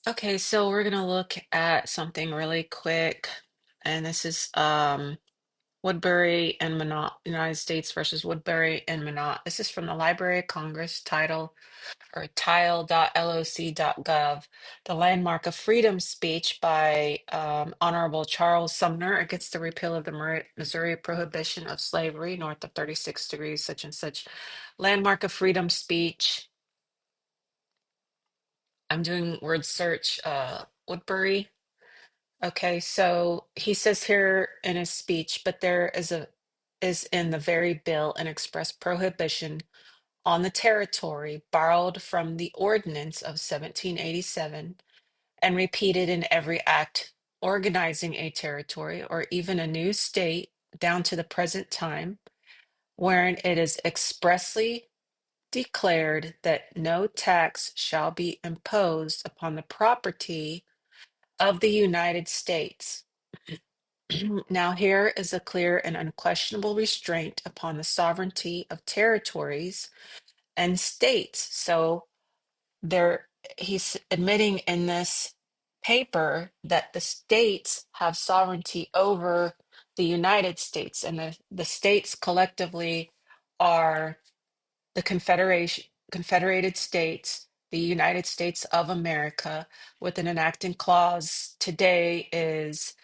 Okay, so we're gonna look at something really quick, and this is Woodbury and Minot, United States versus Woodbury and Minot. This is from the Library of Congress, title or tile.loc.gov. The Landmark of Freedom speech by Honorable Charles Sumner against the repeal of the Missouri prohibition of slavery north of 36 degrees, such and such. Landmark of Freedom speech. I'm doing word search, Woodbury. Okay, so he says here in his speech, but there is in the very bill an express prohibition on the territory borrowed from the ordinance of 1787 and repeated in every act organizing a territory or even a new state down to the present time, wherein it is expressly declared that no tax shall be imposed upon the property of the United States. Now, here is a clear and unquestionable restraint upon the sovereignty of territories and states. So, there, he's admitting in this paper that the states have sovereignty over the United States, and the states collectively are the Confederated States, the United States of America, with an enacting clause today is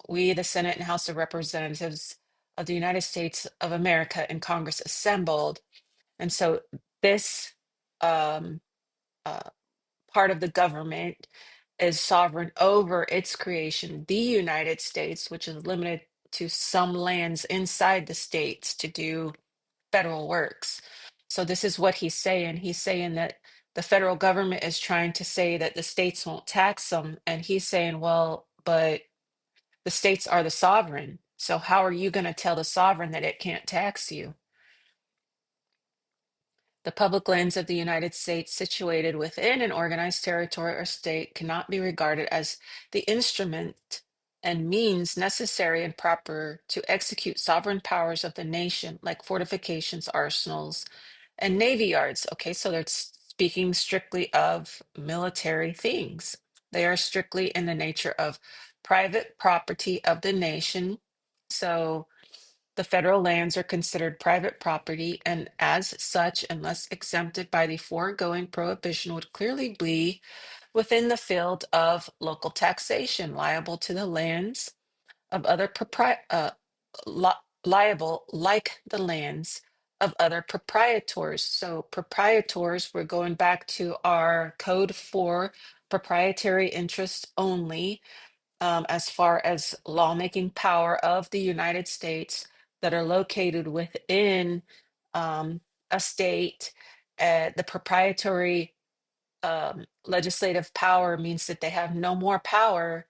we, the Senate and House of Representatives of the United States of America in Congress assembled. And so this um, uh, part of the government is sovereign over its creation, the United States, which is limited to some lands inside the states to do federal works. So this is what he's saying. He's saying that the federal government is trying to say that the states won't tax them. And he's saying, well, but the states are the sovereign. So how are you going to tell the sovereign that it can't tax you? The public lands of the United States situated within an organized territory or state cannot be regarded as the instrument and means necessary and proper to execute sovereign powers of the nation, like fortifications, arsenals, and navy yards. Okay, so they're speaking strictly of military things. They are strictly in the nature of private property of the nation. So the federal lands are considered private property, and as such, unless exempted by the foregoing prohibition, would clearly be within the field of local taxation, liable to the lands of other li- liable like the lands of other proprietors. So proprietors, we're going back to our code for proprietary interest only, as far as lawmaking power of the United States that are located within a state. The proprietary legislative power means that they have no more power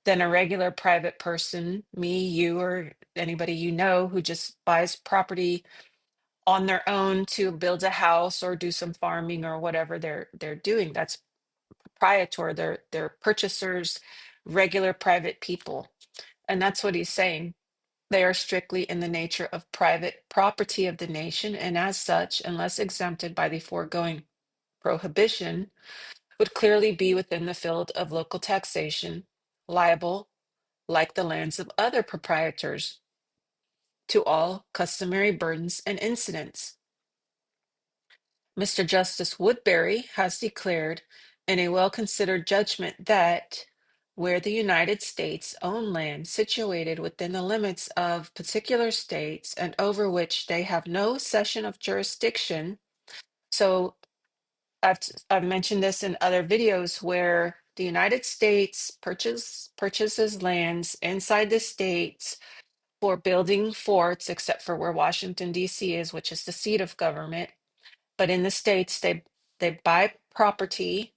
than a regular private person, me, you, or anybody you know who just buys property on their own to build a house or do some farming or whatever they're doing. That's proprietor. They're purchasers, regular private people. And that's what he's saying. They are strictly in the nature of private property of the nation, and as such, unless exempted by the foregoing prohibition, would clearly be within the field of local taxation, liable, like the lands of other proprietors, to all customary burdens and incidents. Mr. Justice Woodbury has declared in a well-considered judgment that where the United States own land situated within the limits of particular states and over which they have no cession of jurisdiction. So I've mentioned this in other videos where the United States purchases lands inside the states for building forts, except for where Washington, D.C. is, which is the seat of government. But in the states, they buy property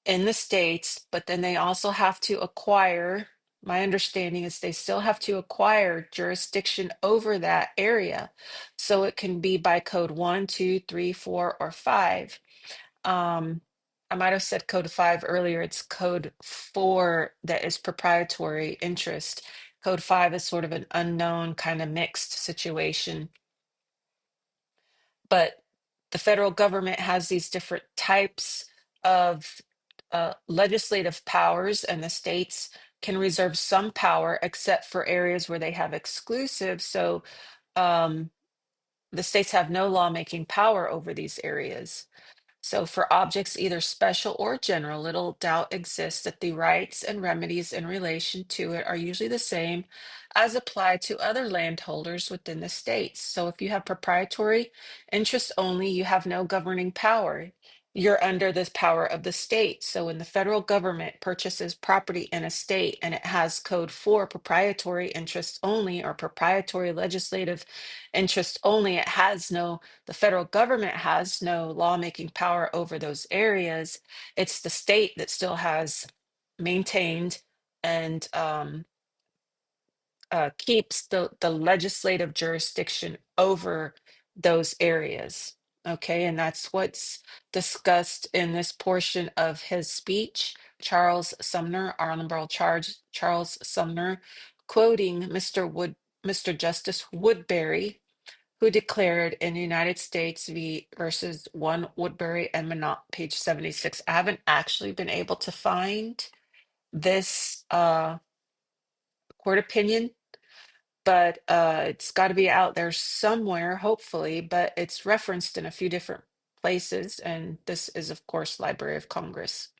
in the states, but then they also have to acquire. My understanding is they still have to acquire jurisdiction over that area. So it can be by code one, two, three, four, or five. Um, I might have said code five earlier. It's code four that is proprietary interest. Code five is sort of an unknown kind of mixed situation. But the federal government has these different types of legislative powers, and the states can reserve some power except for areas where they have exclusive. So um, the states have no lawmaking power over these areas. So, for objects either special or general, little doubt exists that the rights and remedies in relation to it are usually the same as applied to other landholders within the states. So, if you have proprietary interest only, you have no governing power. You're under the power of the state. So, when the federal government purchases property in a state and it has code for proprietary interest only or proprietary legislative interest only, it has no the federal government has no lawmaking power over those areas. It's the state that still has maintained and keeps the legislative jurisdiction over those areas. Okay, and that's what's discussed in this portion of his speech. Charles Sumner, Honorable Charles Sumner, quoting Mr. Justice Woodbury, who declared in United States v. versus 1 Woodbury and Minot, page 76. I haven't actually been able to find this court opinion, but it's got to be out there somewhere, hopefully, but it's referenced in a few different places. And this is, of course, Library of Congress.